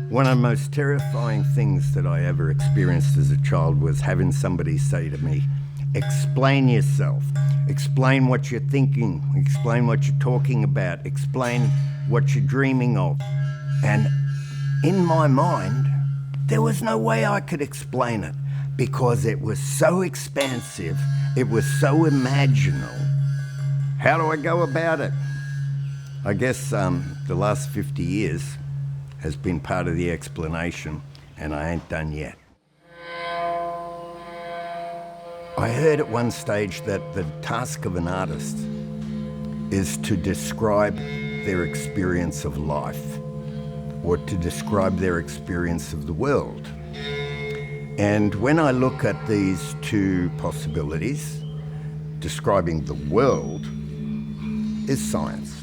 One of the most terrifying things that I ever experienced as a child was having somebody say to me, explain yourself, explain what you're thinking, explain what you're talking about, explain what you're dreaming of. And in my mind, there was no way I could explain it because it was so expansive, it was so imaginal. How do I go about it? I guess the last 50 years has been part of the explanation, and I ain't done yet. I heard at one stage that the task of an artist is to describe their experience of life or to describe their experience of the world. And when I look at these two possibilities, describing the world is science.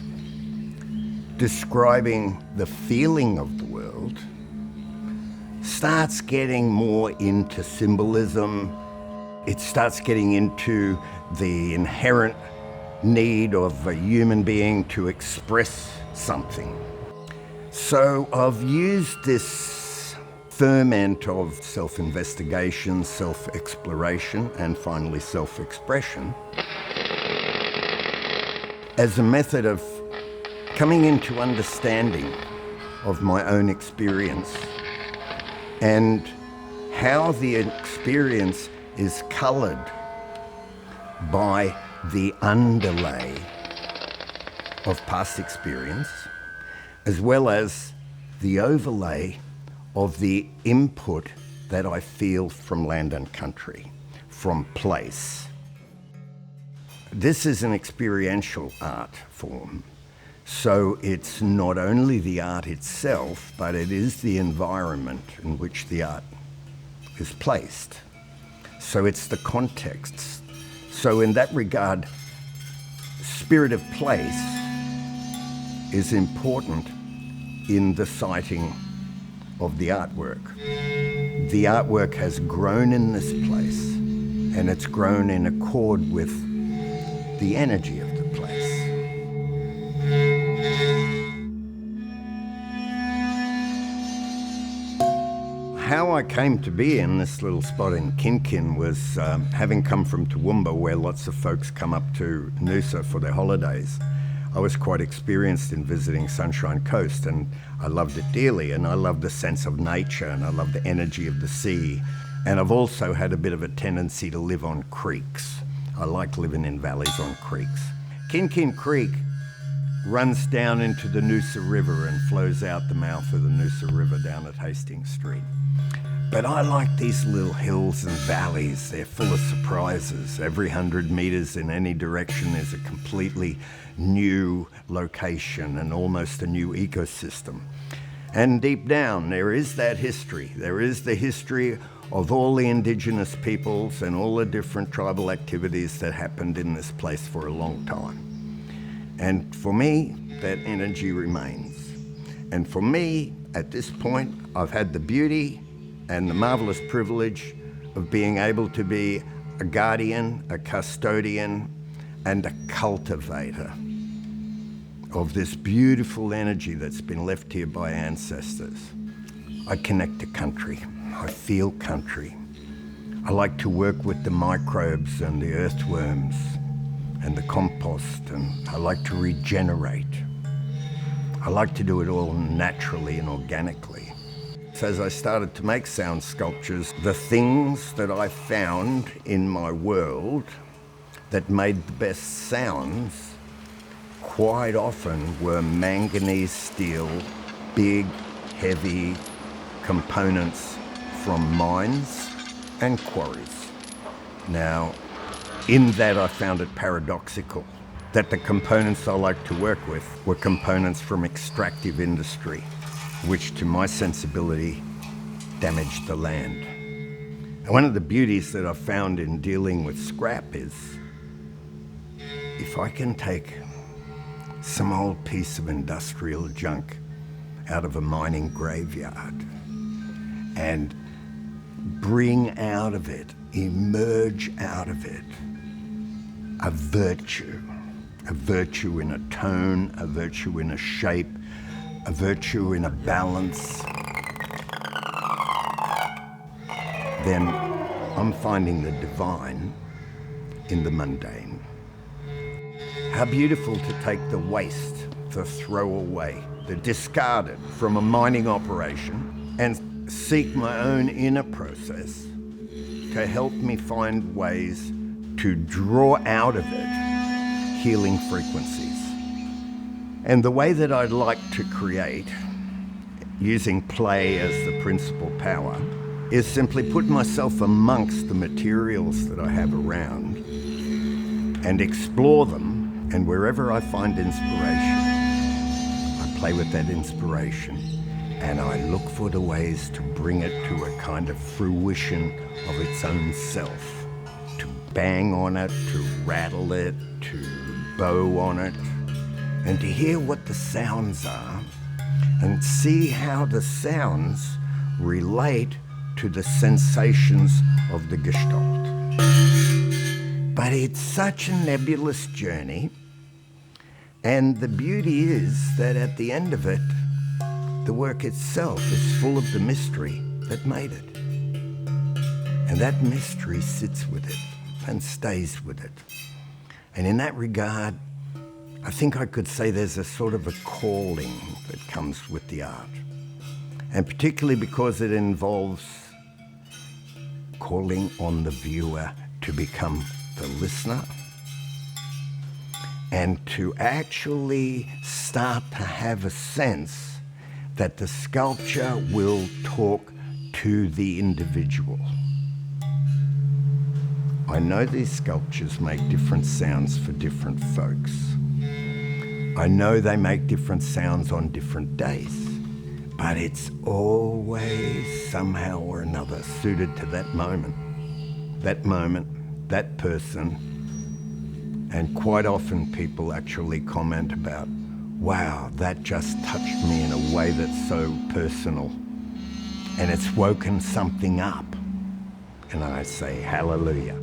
Describing the feeling of the world starts getting more into symbolism. It starts getting into the inherent need of a human being to express something. So I've used this ferment of self-investigation, self-exploration, and finally self-expression as a method of coming into understanding of my own experience and how the experience is coloured by the underlay of past experience, as well as the overlay of the input that I feel from land and country, from place. This is an experiential art form. So it's not only the art itself, but it is the environment in which the art is placed. So it's the context. So in that regard, spirit of place is important in the sighting of the artwork. The artwork has grown in this place, and it's grown in accord with the energy of the place. How I came to be in this little spot in Kin was having come from Toowoomba, where lots of folks come up to Noosa for their holidays. I was quite experienced in visiting Sunshine Coast, and I loved it dearly, and I loved the sense of nature, and I loved the energy of the sea. And I've also had a bit of a tendency to live on creeks. I like living in valleys on creeks. Kin Creek runs down into the Noosa River and flows out the mouth of the Noosa River down at Hastings Street. But I like these little hills and valleys. They're full of surprises. Every 100 meters in any direction is a completely new location and almost a new ecosystem. And deep down, there is that history. There is the history of all the indigenous peoples and all the different tribal activities that happened in this place for a long time. And for me, that energy remains. And for me, at this point, I've had the beauty and the marvelous privilege of being able to be a guardian, a custodian, and a cultivator of this beautiful energy that's been left here by ancestors. I connect to country. I feel country. I like to work with the microbes and the earthworms and the compost, and I like to regenerate. I like to do it all naturally and organically. So as I started to make sound sculptures, the things that I found in my world that made the best sounds quite often were manganese steel, big, heavy components from mines and quarries. Now, in that I found it paradoxical that the components I like to work with were components from extractive industry, which to my sensibility damaged the land. And one of the beauties that I've found in dealing with scrap is if I can take some old piece of industrial junk out of a mining graveyard and bring out of it, emerge out of it, a virtue in a tone, a virtue in a shape, a virtue in a balance, then I'm finding the divine in the mundane. How beautiful to take the waste, the throwaway, the discarded from a mining operation and seek my own inner process to help me find ways to draw out of it healing frequencies. And the way that I'd like to create, using play as the principal power, is simply put myself amongst the materials that I have around and explore them, and wherever I find inspiration, I play with that inspiration and I look for the ways to bring it to a kind of fruition of its own self, to bang on it, to rattle it, to bow on it, and to hear what the sounds are and see how the sounds relate to the sensations of the Gestalt. But it's such a nebulous journey, and the beauty is that at the end of it, the work itself is full of the mystery that made it. And that mystery sits with it and stays with it. And in that regard, I think I could say there's a sort of a calling that comes with the art. And particularly because it involves calling on the viewer to become the listener and to actually start to have a sense that the sculpture will talk to the individual. I know these sculptures make different sounds for different folks. I know they make different sounds on different days, but it's always somehow or another suited to that moment, that person. And quite often people actually comment about, wow, that just touched me in a way that's so personal, and it's woken something up. And I say, hallelujah.